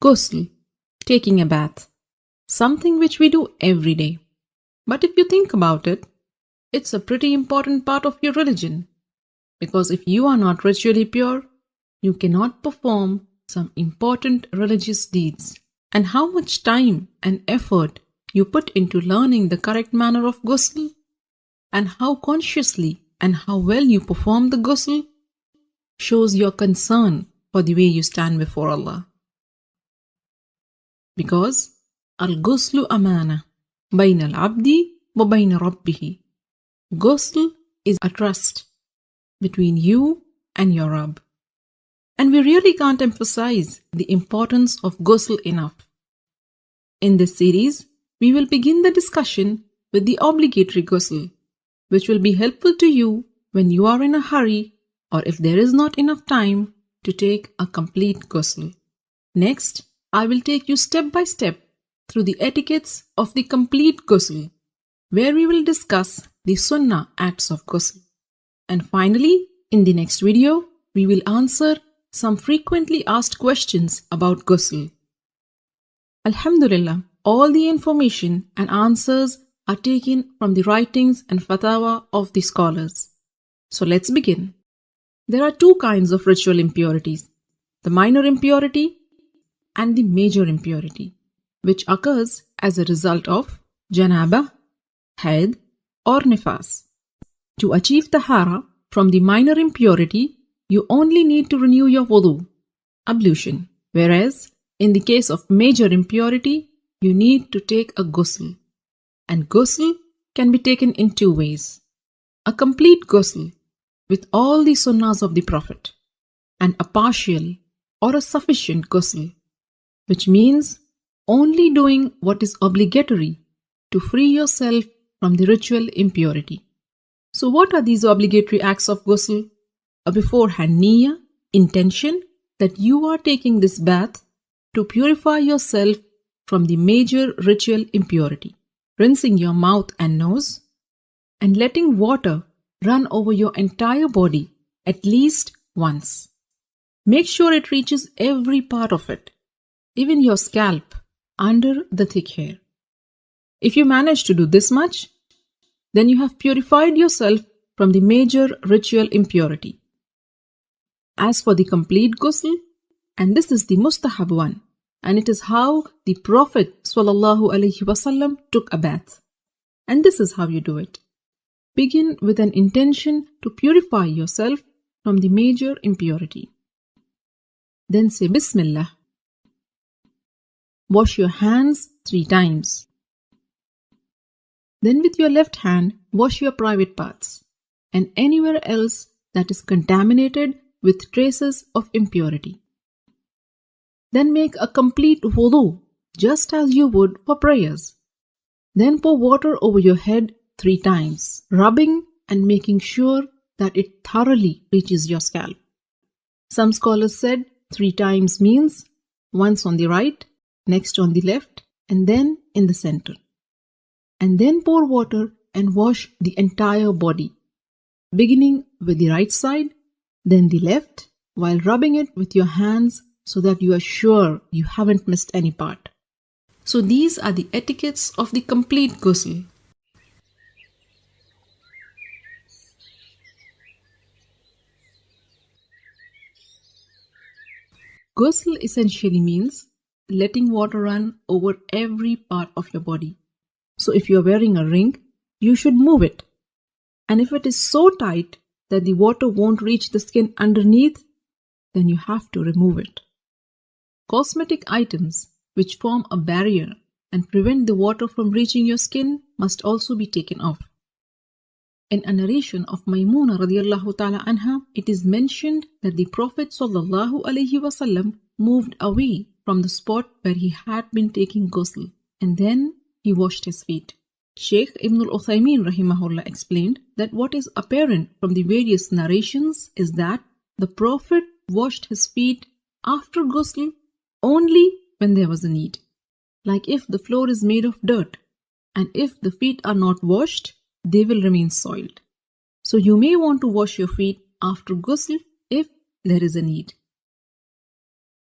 Ghusl, taking a bath, something which we do every day. But if you think about it, it's a pretty important part of your religion, because if you are not ritually pure, you cannot perform some important religious deeds. And how much time and effort you put into learning the correct manner of ghusl, and how consciously and how well you perform the ghusl, shows your concern for the way you stand before Allah. Because al-ghuslu amana bayna al-abdi wa bayna rabbihi. Ghusl is a trust between you and your Rabb. And we really can't emphasize the importance of ghusl enough. In this series, we will begin the discussion with the obligatory ghusl, which will be helpful to you when you are in a hurry or if there is not enough time to take a complete ghusl. Next, I will take you step by step through the etiquettes of the complete ghusl, where we will discuss the sunnah acts of ghusl. And finally, in the next video, we will answer some frequently asked questions about ghusl. Alhamdulillah, all the information and answers are taken from the writings and fatwa of the scholars. So let's begin. There are two kinds of ritual impurities, the minor impurity and the major impurity, which occurs as a result of janabah, haid or nifas. To achieve tahara from the minor impurity, you only need to renew your wudu, ablution, whereas in the case of major impurity, you need to take a ghusl. And ghusl can be taken in two ways. A complete ghusl with all the sunnahs of the Prophet, and a partial or a sufficient ghusl, which means only doing what is obligatory to free yourself from the ritual impurity. So what are these obligatory acts of ghusl? A beforehand niyyah, intention that you are taking this bath to purify yourself from the major ritual impurity, rinsing your mouth and nose, and letting water run over your entire body at least once. Make sure it reaches every part of it, even your scalp, under the thick hair. If you manage to do this much, then you have purified yourself from the major ritual impurity. As for the complete ghusl, and this is the mustahab one, and it is how the Prophet ﷺ took a bath. And this is how you do it. Begin with an intention to purify yourself from the major impurity. Then say Bismillah. Wash your hands 3 times. Then with your left hand, wash your private parts and anywhere else that is contaminated with traces of impurity. Then make a complete wudu, just as you would for prayers. Then pour water over your head 3 times, rubbing and making sure that it thoroughly reaches your scalp. Some scholars said 3 times means once on the right, next on the left, and then in the center. And then pour water and wash the entire body, beginning with the right side, then the left, while rubbing it with your hands so that you are sure you haven't missed any part. So these are the etiquettes of the complete ghusl. Ghusl essentially means letting water run over every part of your body. So if you are wearing a ring, you should move it. And if it is so tight that the water won't reach the skin underneath, then you have to remove it. Cosmetic items which form a barrier and prevent the water from reaching your skin must also be taken off. In a narration of Maymuna radiallahu ta'ala anha, it is mentioned that the Prophet sallallahu alaihi wasallam moved away from the spot where he had been taking ghusl, and then he washed his feet. Shaykh Ibn al-Uthaymin rahimahullah explained that what is apparent from the various narrations is that the Prophet washed his feet after ghusl only when there was a need. Like if the floor is made of dirt, and if the feet are not washed, they will remain soiled. So you may want to wash your feet after ghusl if there is a need.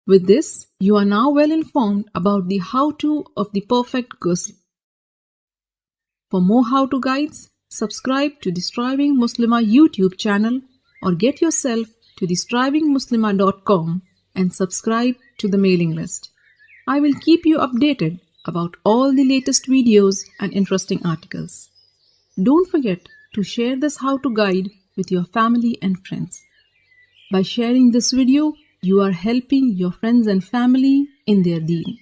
With this, you are now well informed about the how-to of the perfect ghusl. For more how-to guides, subscribe to the Striving Muslimah YouTube channel or get yourself to the strivingmuslimah.com and subscribe to the mailing list. I will keep you updated about all the latest videos and interesting articles. Don't forget to share this how-to guide with your family and friends. By sharing this video, you are helping your friends and family in their deen.